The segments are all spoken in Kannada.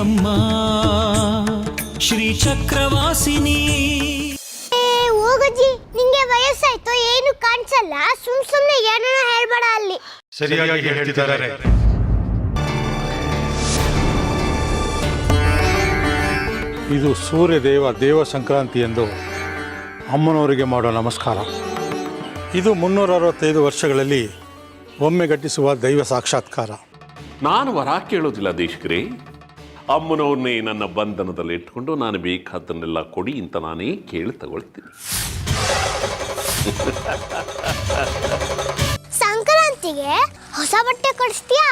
ನಮ್ಮ ಶ್ರೀ ಚಕ್ರವಾಸಿನಿ. ಹೋಗಜ್ಜಿ, ನಿಂಗೆ ವಯಸ್ಸಾಯ್ತು, ಏನು ಕಾಣಿಸಲ್ಲ, ಸುಮ್ನೆ ಏನೋ ಹೇಳ್ಬೇಡ. ಅಲ್ಲಿ ಸರಿಯಾಗಿ ಹೇಳ್ತಿದ್ದಾರೆ. ಇದು ಸೂರ್ಯದೇವ ದೇವ ಸಂಕ್ರಾಂತಿ ಎಂದು ಅಮ್ಮನವರಿಗೆ ಮಾಡೋ ನಮಸ್ಕಾರ. ಇದು 365 ವರ್ಷಗಳಲ್ಲಿ ಒಮ್ಮೆ ಘಟಿಸುವ ದೈವ ಸಾಕ್ಷಾತ್ಕಾರ. ನಾನು ವರ ಕೇಳೋದಿಲ್ಲ ದೇಶಕರೇ, ಅಮ್ಮನವ್ರನ್ನೇ ನನ್ನ ಬಂಧನದಲ್ಲಿ ಇಟ್ಕೊಂಡು ನಾನು ಬೇಕಾದನ್ನೆಲ್ಲ ಕೊಡಿ ಅಂತ ನಾನೇ ಕೇಳಿ ತಗೊಳ್ತೀನಿ. ಸಂಕ್ರಾಂತಿಗೆ ಹೊಸ ಬಟ್ಟೆ ಕೊಡಿಸ್ತೀಯಾ?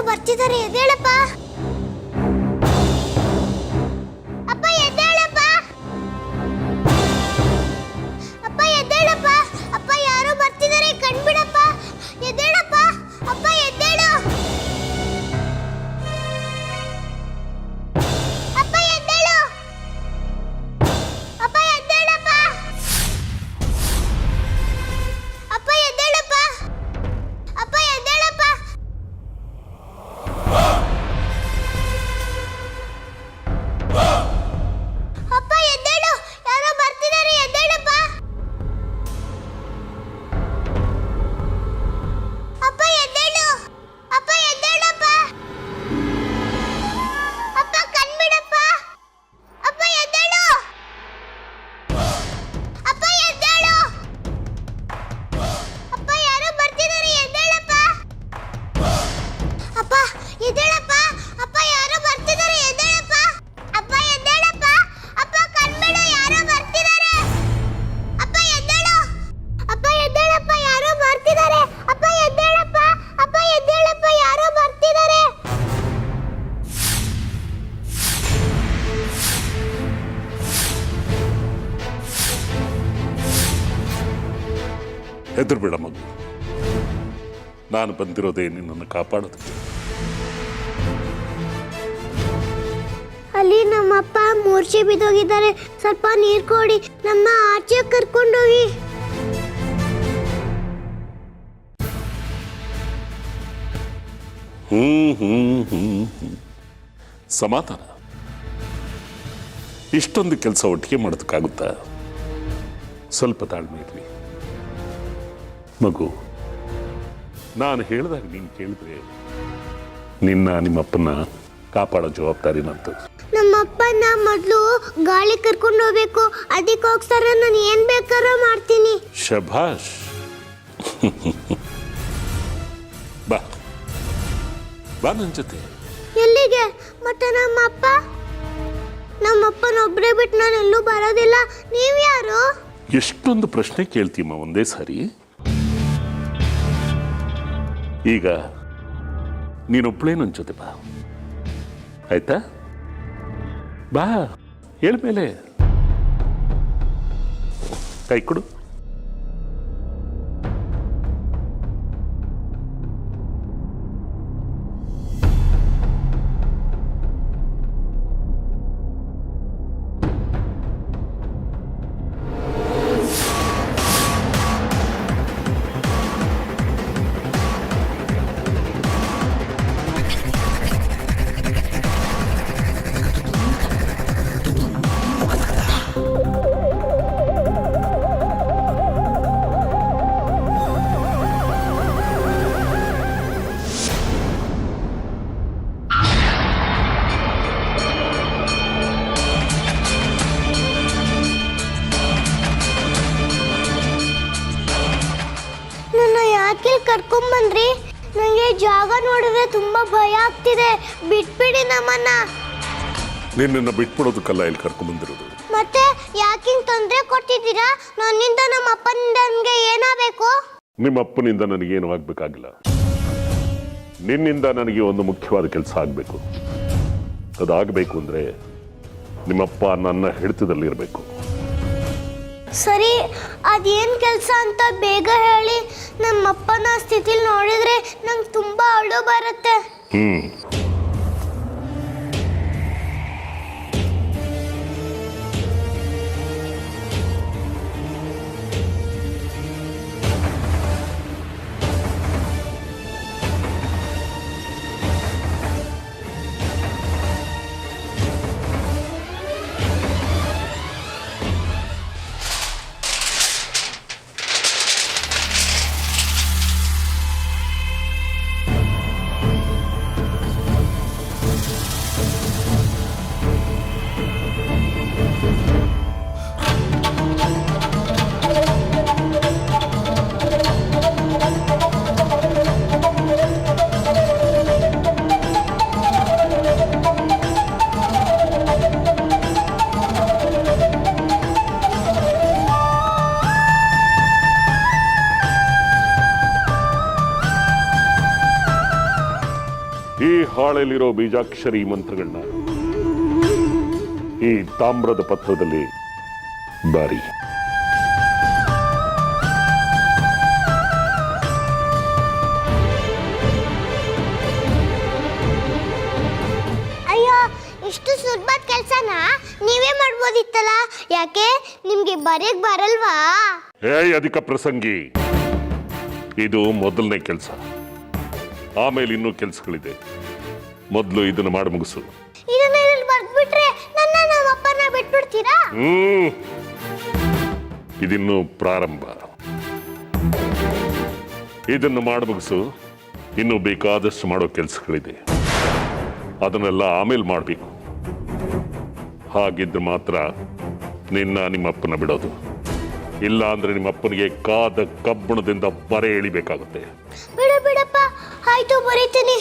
ಬರ್ತಿದ್ದಾರೆ, ಎದ್ದೇಳಪ್ಪ. ಅಪ್ಪ ಎದ್ದೇಳಪ್ಪ, ಅಪ್ಪ ಎದ್ದೇಳಪ್ಪ, ಅಪ್ಪ ಯಾರೋ ಬರ್ತಿದ್ದಾರೆ, ಕಣ್ಬಿಡಪ್ಪ, ಎದ್ದೇಳಪ್ಪ, ಅಪ್ಪ ಎದ್ದೇಳು, ಅಪ್ಪ ಎದ್ದೇಳು, ಅಪ್ಪ ಎದ್ದೇಳಪ್ಪ, ಅಪ್ಪ ಎದ್ದೇಳಪ್ಪ, ಅಪ್ಪ ಎದ್ದೇಳಪ್ಪ. ಅಪ್ಪ ಎದ್ದೇಳು, ಯಾರೋ ಬರ್ತಿದ್ದಾರೆ, ಎದ್ದೇಳಪ್ಪ. ಅಪ್ಪ ಎದ್ದೇಳು, ಅಪ್ಪ ಎದ್ದೇಳಪ್ಪ, ಅಪ್ಪ ಕಣ್ಬಿಡಪ್ಪ, ಅಪ್ಪ ಎದ್ದೇಳು, ಅಪ್ಪ ಎದ್ದೇಳು, ಅಪ್ಪ ಯಾರೋ ಬರ್ತಿದ್ದಾರೆ, ಎದ್ದೇಳಪ್ಪ, ಅಪ್ಪ ಎದ್ದೇಳಪ್ಪ, ಅಪ್ಪ ಯಾರೋ ಬರ್ತಿದ್ದಾರೆ, ಎದ್ದೇಳಪ್ಪ, ಅಪ್ಪ ಎದ್ದೇಳಪ್ಪ, ಅಪ್ಪ ಕಣ್ಬಿಡು, ಯಾರೋ ಬರ್ತಿದ್ದಾರೆ, ಅಪ್ಪ ಎದ್ದೇಳು, ಅಪ್ಪ ಎದ್ದೇಳಪ್ಪ, ಯಾರೋ ಬರ್ತಿದ್ದಾರೆ, ಅಪ್ಪ ಎದ್ದೇಳಪ್ಪ, ಅಪ್ಪ ಎದ್ದೇಳಪ್ಪ, ಯಾರೋ ಬರ್ತಿದ್ದಾರೆ. ಹೆದರ್ಬೇಡ ಮಗು, ನಾನು ಬಂದಿರೋದೇ ನಿನ್ನನ್ನು ಕಾಪಾಡೋದಕ್ಕೆ. ಅಲ್ಲಿ ನಮ್ಮಪ್ಪ ಮೂರ್ಛೆ ಬಿದ್ದೋಗಿದ್ದಾರೆ, ಸ್ವಲ್ಪ ನೀರು ಕೊಡಿ, ನಮ್ಮ ಆಚೆ ಕರ್ಕೊಂಡೋಗಿ. ಸಮಾಧಾನ. ಇಷ್ಟೊಂದು ಕೆಲಸ ಒಟ್ಟಿಗೆ ಮಾಡೋದಕ್ಕಾಗುತ್ತಾ? ಸ್ವಲ್ಪ ತಾಳ್ಮೆ ಇರಲಿ ಮಗು. ನಾನು ಹೇಳಿದಾಗ ನೀನು ಕೇಳಿದ್ರೆ ನಿಮ್ಮಪ್ಪನ ಕಾಪಾಡೋ ಜವಾಬ್ದಾರಿ ನಂದು. ನಮ್ಮಪ್ಪನ ಮೊದಲು ಗಾಳಿ ಕರ್ಕೊಂಡು ಹೋಗ್ಬೇಕು, ಅದಕ್ಕೋಸ್ಕರ ನಾನು ಏನ್ ಬೇಕಾದ್ರೂ ಮಾಡ್ತೀನಿ. ಶಭಾಷ್. ಬಾ ಬಾ ನನ್ನ ಜೊತೆ. ಎಲ್ಲಿಗೆ? ಮತ್ತೆ ನಮ್ಮಪ್ಪನೊಬ್ಬರೇ ಬಿಟ್ಟು ನಾನು ಎಲ್ಲೂ ಬರೋದಿಲ್ಲ. ನೀವ್ ಯಾರು? ಎಷ್ಟೊಂದು ಪ್ರಶ್ನೆ ಕೇಳ್ತೀಮ್ಮ ಒಂದೇ ಸಾರಿ. ಈಗ ನೀನೊಬ್ಬಳೇ ನನ್ನ ಜೊತೆ ಬಾ, ಆಯ್ತಾ? ಬಾ, ಹೇಳ್ಮೇಲೆ ಕೈ ಕೊಡು. ಕರ್ಕೊಂಬಂದ್ರಿ? ನನಗೆ ಜಾಗ ನೋಡಿದ್ರೆ ತುಂಬಾ ಭಯ ಆಗ್ತಿದೆ. ಬಿಟ್ಬಿಡಿ ನಮ್ಮನ್ನ. ನಿನ್ನನ್ನು ಬಿಟ್ಬಿಡೋದಕ್ಕಲ್ಲ ಇಲ್ಲಿ ಕರ್ಕೊಂಬಂದಿರೋದು. ಮತ್ತೆ ಯಾಕಿಂಗ್ ತೊಂದರೆ ಕೊಡ್ತಿದ್ದೀರಾ? ನನ್ನಿಂದ ನಮ್ಮ ಅಪ್ಪನಿಂದ ನನಗೆ ಏನಾಗಬೇಕು? ನಿಮ್ಮ ಅಪ್ಪನಿಂದ ನನಗೇನು ಆಗ್ಬೇಕಾಗಿಲ್ಲ. ನಿನ್ನಿಂದ ನನಗೆ ಒಂದು ಮುಖ್ಯವಾದ ಕೆಲಸ ಆಗಬೇಕು. ಅದಾಗಬೇಕು ಅಂದ್ರೆ ನಿಮ್ಮಪ್ಪ ನನ್ನ ಹಿಡಿತದಲ್ಲಿರಬೇಕು. ಸರಿ, ಅದೇನು ಕೆಲಸ ಅಂತ ಬೇಗ ಹೇಳಿ. ನಮ್ಮಪ್ಪನ ಸ್ಥಿತಿಲಿ ನೋಡಿದ್ರೆ ನಂಗೆ ತುಂಬಾ ಅಳು ಬರುತ್ತೆ. ಈ ಹಾಳೆಯಲ್ಲಿರೋ ಬೀಜಾಕ್ಷರಿ ಮಂತ್ರಗಳನ್ನ ಈ ತಾಮ್ರದ ಪತ್ರದಲ್ಲಿ ಬಾರಿ. ಅಯ್ಯೋ, ಇಷ್ಟು ಸುಲಭದ ಕೆಲಸನ ನೀವೇ ಮಾಡ್ಬೋದಿತ್ತಲ್ಲ. ಯಾಕೆ ನಿಮ್ಗೆ ಬರೆಯಕ್ ಬರಲ್ವಾ? ಅಧಿಕ ಪ್ರಸಂಗಿ, ಇದು ಮೊದಲನೇ ಕೆಲಸ. ಆಮೇಲೆ ಇನ್ನೂ ಕೆಲಸಗಳಿದೆ. ಮೊದಲು ಇದನ್ನು ಮಾಡಿ ಮುಗಿಸು. ಇದನ್ನ ಇಲ್ಲಿ ಬರ್ದ್ಬಿಟ್ರೆ ನಮ್ಮ ಅಪ್ಪನ ಬಿಟ್ಬಿಡ್ತೀರಾ? ಇದಿನ್ನೂ ಪ್ರಾರಂಭ. ಇದನ್ನು ಮಾಡಿ ಮುಗಿಸು. ಇನ್ನೂ ಬೇಕಾದಷ್ಟು ಮಾಡೋ ಕೆಲಸಗಳಿದೆ. ಅದನ್ನೆಲ್ಲ ಆಮೇಲೆ ಮಾಡಬೇಕು. ಹಾಗಿದ್ರೆ ಮಾತ್ರ ನಿಮ್ಮಪ್ಪನ ಬಿಡೋದು. ಇಲ್ಲ ಅಂದ್ರೆ ನಿಮ್ಮಪ್ಪನಿಗೆ ಕಾದ ಕಬ್ಬಣದಿಂದ ಬರೆ ಎಳಿಬೇಕಾಗುತ್ತೆ. ಬಿಡಪ್ಪ, ಆಯ್ತು, ಬರೀತೀನಿ.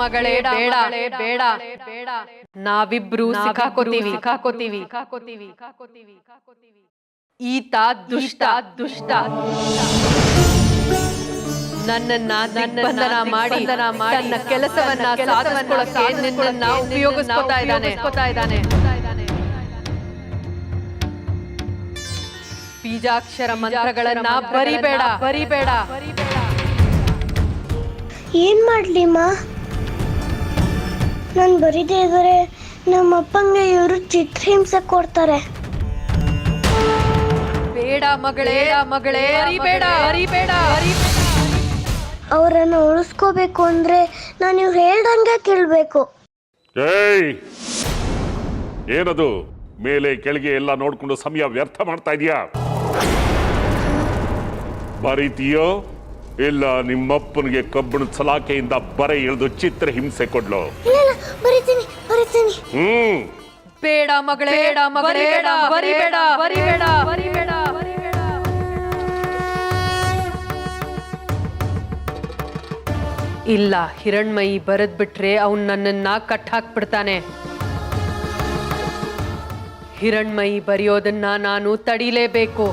ಮಗಳೇ ಬೇಡ ಬೇಡ ಬೇಡ, ನಾವಿಬ್ರು ಸಿಕ್ಕಾಕೋತೀವಿ. ಈತ ದುಷ್ಟ ದುಷ್ಟ ನನ್ನನ್ನ ಬಂಧನ ಮಾಡಿ ತನ್ನ ಕೆಲಸವನ್ನ ಸಾಧಿಸಿಕೊಳ್ಳಕ್ಕೆ ನಿನ್ನನ್ನ ಉಪಯೋಗಿಸ್ಕೊತಾ ಇದ್ದಾನೆ. ಬೀಜಾಕ್ಷರ ಮಂತ್ರಗಳನ್ನ ಬರಿಬೇಡ. ಏನ್ ಮಾಡ್ಲಿಮ್ಮ? ನಾನು ಬರಿದೇ ಇದ್ರೆ ನಮ್ಮ ಅಪ್ಪಂಗೆ ಇವರು ಚಿತ್ರಹಿಂಸೆ ಕೊಡ್ತಾರೆ. ಬೇಡ ಮಗಳೇ ಬರಿಬೇಡ. ಅವರನ್ನು ಉಳಿಸ್ಕೋಬೇಕು ಅಂದ್ರೆ ನಾನು ಇವ್ರು ಹೇಳ್ದಂಗೆ ಕೇಳ್ಬೇಕು. ಏಯ್, ಏನದು ಮೇಲೆ ಕೆಳಗೆ ಎಲ್ಲ ನೋಡ್ಕೊಂಡು ಸಮಯ ವ್ಯರ್ಥ ಮಾಡ್ತಾ ಇದೀಯಾ? ಬರೀತೀಯೋ ಇಲ್ಲ ನಿಮ್ಮಪ್ಪನಿಗೆ ಕಬ್ಬಿಣದ ಸಲಾಕೆಯಿಂದ ಬರೆ ಇಳಿದು ಚಿತ್ರ ಹಿಂಸೆ ಕೊಡ್ಲು? ಇಲ್ಲ ಬರಿತೀನಿ. ಬೇಡ ಮಗಳೇ ಬರಿಬೇಡ. ಇಲ್ಲ, ಹಿರಣ್ಮಯಿ ಬರೆದ್ಬಿಟ್ರೆ ಅವನ್ ನನ್ನನ್ನ ಕಟ್ ಹಾಕ್ಬಿಡ್ತಾನೆ. ಹಿರಣ್ಮಯಿ ಬರೆಯೋದನ್ನ ನಾನು ತಡಿಲೇಬೇಕು.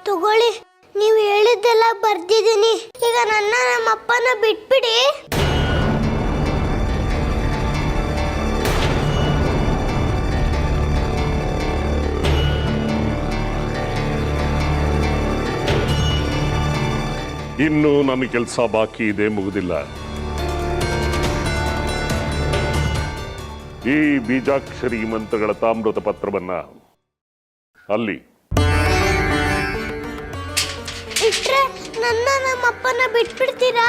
ತಗೊಳ್ಳಿ, ನೀವು ಹೇಳಿದ್ದೆಲ್ಲ ಬರ್ದಿದ್ದೀನಿ. ಈಗ ನಮ್ಮ ಅಪ್ಪನ ಬಿಟ್ಬಿಡಿ. ಇನ್ನು ನನ್ನ ಕೆಲಸ ಬಾಕಿ ಇದೆ, ಮುಗುದಿಲ್ಲ. ಈ ಬೀಜಾಕ್ಷರಿ ಮಂತ್ರಗಳ ತಾಮ್ರದ ಪತ್ರವನ್ನ ಅಲ್ಲಿ ಇಟ್ರೆ ನಮ್ಮ ಅಪ್ಪನ ಬಿಟ್ಬಿಡ್ತೀರಾ?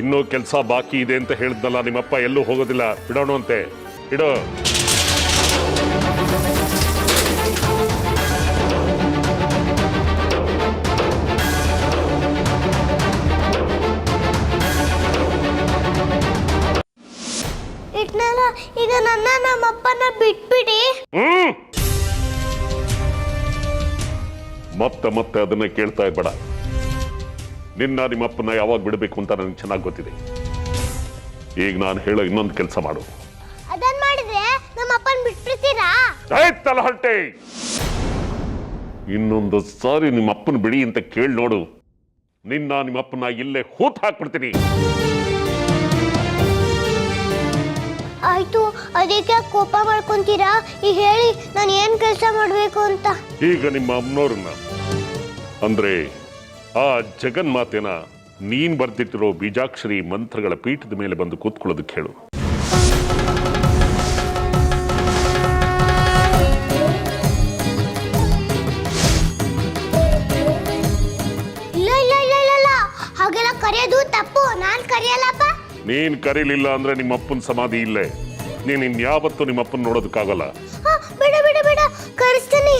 ಇನ್ನೂ ಕೆಲಸ ಬಾಕಿ ಇದೆ ಅಂತ ಹೇಳಿದ್ನಲ್ಲ, ನಿಮ್ಮಪ್ಪ ಎಲ್ಲೂ ಹೋಗೋದಿಲ್ಲ. ಬಿಡೋಣಂತೆ, ಇಡೋ. ಇಟ್ನಲ್ಲ, ಈಗ ನಮ್ಮ ಅಪ್ಪನ ಬಿಟ್ಬಿಡಿ. ಮತ್ತೆ ಅದನ್ನ ಕೇಳ್ತಾ ಇರ್ಬೇಡ. ನಿಮ್ಮಪ್ಪನ ಯಾವಾಗ ಬಿಡಬೇಕು ಅಂತ ನನಗೆ ಚೆನ್ನಾಗಿ ಗೊತ್ತಿದೆ. ಈಗ ನಾನು ಹೇಳೋ ಇನ್ನೊಂದು ಕೆಲಸ ಮಾಡು. ಅದನ್ನ ಮಾಡಿದ್ರೆ ನಮ್ಮ ಅಪ್ಪನ ಬಿಟ್ಬಿಡ್ತೀರಾ? ತಲಹಟ್ಟೆ, ಇನ್ನೊಂದು ಸಾರಿ ನಿಮ್ಮಪ್ಪನ ಬಿಡಿ ಅಂತ ಕೇಳಿ ನೋಡು, ನಿಮ್ಮಪ್ಪನ ಇಲ್ಲೇ ಹೂತ್ ಹಾಕ್ಬಿಡ್ತೀನಿ. ಆಯ್ತು, ಅದಕ್ಕೆ ಕೋಪ ಮಾಡ್ಕೊಂತೀರಾ? ಈಗ ಹೇಳಿ, ನಾನು ಏನ್ ಕೆಲಸ ಮಾಡ್ಬೇಕು ಅಂತ. ಈಗ ನಿಮ್ಮ ಅಮ್ಮನವ್ರನ್ನ ಅಂದ್ರೆ ಆ ಜಗನ್ಮಾತೆನ ನೀನ್ ಬರ್ದಿಟ್ಟಿರೋ ಬೀಜಾಕ್ಷರಿ ಮಂತ್ರಗಳ ಪೀಠದ ಮೇಲೆ ಬಂದು ಕೂತ್ಕೊಳ್ಳೋದಕ್ಕೆ ಹೇಳು. ಇಲ್ಲ, ಹಾಗೆಲ್ಲ ಕರೆಯೋದು ತಪ್ಪು. ನಾನ್ ಕರೆಯಲ್ಲಪ್ಪ. ನೀನ್ ಕರೀಲಿಲ್ಲ ಅಂದ್ರೆ ನಿಮ್ಮ ಅಪ್ಪನ ಸಮಾಧಿ ಇಲ್ಲೇ. ನೀನ್ ಇನ್ಯಾವತ್ತೂ ನಿಮ್ಮ ಅಪ್ಪನ ನೋಡೋದಕ್ಕಾಗಲ್ಲ. ಬೇಡ ಕರೆಸ್ತೀನಿ.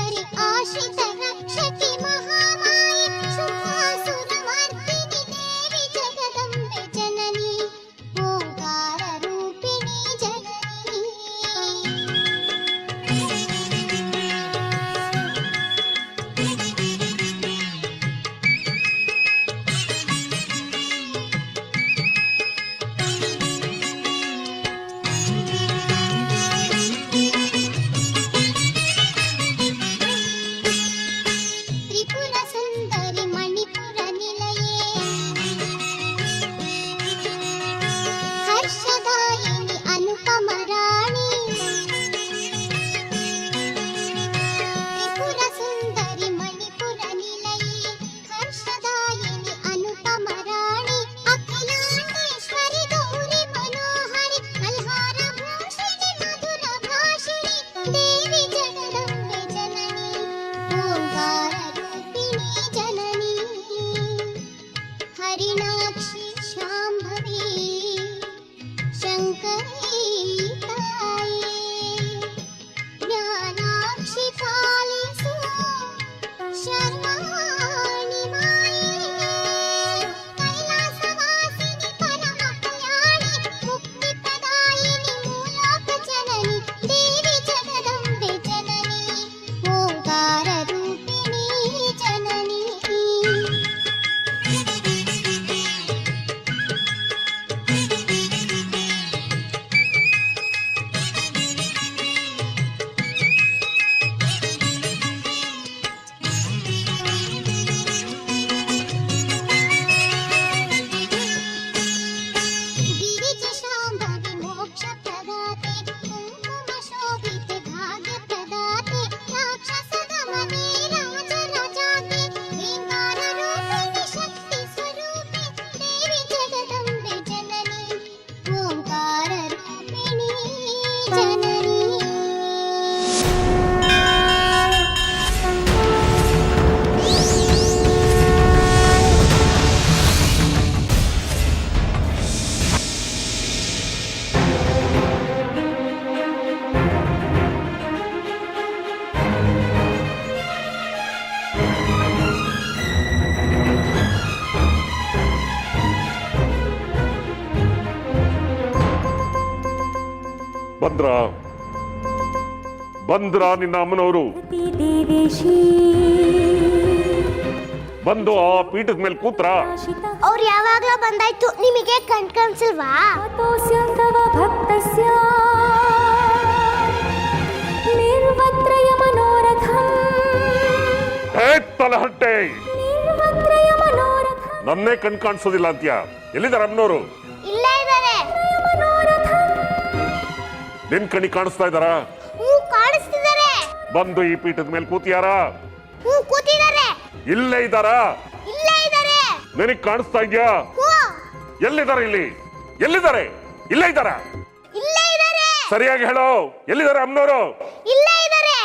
ಸುಂದರಿ ಆಶ್ರಿತ ರಕ್ಷಕಿ ಮಹಾಮಾಯಿ ಶುಭಾಸುರಮರ್ದಿನಿ ದೇವಿ ಜಗದಂಬೆ ಜನನಿ ಓಂಕಾರ ರೂಪಿಣಿ ಜನನಿ. ತ್ರಿಪುರ ಸುಂದರಿ ಮಣಿಪುರ ನಿಲಯೇ ಹರ್ಷದಾಯಿನಿ ಅನುಪಮ ರಾಣಿ. ತ್ರಿಪುರ ಸುಂದರಿ ಮಣಿಪುರ ನಿಲಯೇ ಹರ್ಷದಾಯಿನಿ ಅನುಪಮ ರಾಣಿ. ಅಖಿಲಾಂಡೇಶ್ವರಿ ಗೌರಿ ಮನೋಹರಿ ಮಲ್ಹಾರ ಭೂಷಿಣಿ ಮಧುರ ಭಾಷಿಣಿ ದೇವಿ ಜಗದಂಬೆ ಜನನಿ ಓಂಕಾರ ರೂಪಿಣಿ ಜನನಿ. ಹರಿಣಾಕ್ಷಿ ಶಾಂಭವಿ ಶಂಕರಿ ತಾಯೇ ಜ್ಞಾನಾಕ್ಷಿ ಪಾಲಿಸು ಶರ್ವಾಣಿ ಮಾಯೇ. ಕೈಲಾಸವಾಸಿನಿ ಪರಮ ಕಲ್ಯಾಣಿ ಮುಕ್ತಿ ಪ್ರದಾಯಿನಿ ಮೂಲೋಕ ಜನನಿ ದೇವಿ ಜಗದಂಬೆ ಜನನಿ ಓಂಕಾರ ರೂಪಿಣಿ ಜನನಿ. ಗಿರಿಜ ಶಾಂಭವಿ ಮೋಕ್ಷ ಪ್ರದಾತೆ ಕುಂಕುಮ ಶೋಭಿತೆ ಭಾಗ್ಯ ಪ್ರದಾತೆ ರಾಕ್ಷಸ ದಮನೆ ರಾಜ ರಾಜಾತೆ ಓಂಕಾರ ರೂಪಿಣಿ ಶಕ್ತಿ ಸ್ವರೂಪಿ ದೇವಿ ಜಗದಂಬೆ ಜನನಿ ಓಂಕಾರ ರೂಪಿಣಿ ಜನನಿ. ಬಂದ್ರ ನಿನ್ನ ಅಮ್ಮನವರು ಬಂದು ಆ ಪೀಠದ ಮೇಲೆ ಕೂತ್ರ. ಅವ್ರು ಯಾವಾಗ್ಲೂ ಬಂದಾಯ್ತು, ನಿಮಗೆ ಕಣ್ಕನ್ಸಿಲ್ವಾ? ತಲಹಟ್ಟೆ ನನ್ನೇ ಕಣ್ ಕಾಣಿಸೋದಿಲ್ಲ ಅಂತ್ಯ. ಎಲ್ಲಿದ್ದಾರೆ ಅಮ್ಮನವರು? ಇಲ್ಲೇ ಇದ್ದಾರೆ. ನಿನ್ ಕಣಿ ಕಾಣಿಸ್ತಾ ಇದ್ದಾರಾ? ಕಾಣಿಸ್ತಿದ್ದಾರೆ. ಬಂದು ಈ ಪೀಠದ ಮೇಲೆ ಕೂತಿಯಾರ? ಕೂತಿದ್ದಾರೆ. ಇಲ್ಲೇ ಇದ್ದಾರಾ? ಇಲ್ಲೇ ಇದ್ದಾರೆ. ನಿನಗ್ ಕಾಣಿಸ್ತಾ ಇದ್ಯಾ? ಎಲ್ಲಿದ್ದಾರೆ? ಇಲ್ಲಿ ಎಲ್ಲಿದ್ದಾರೆ? ಇಲ್ಲೇ ಇದ್ದಾರಾ? ಇಲ್ಲೇ ಇದ್ದಾರೆ. ಸರಿಯಾಗಿ ಹೇಳೋ, ಎಲ್ಲಿದ್ದಾರೆ ಅಮ್ಮನವರು? ಇಲ್ಲೇ ಇದ್ದಾರೆ.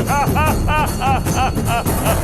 Ha ha ha ha ha ha!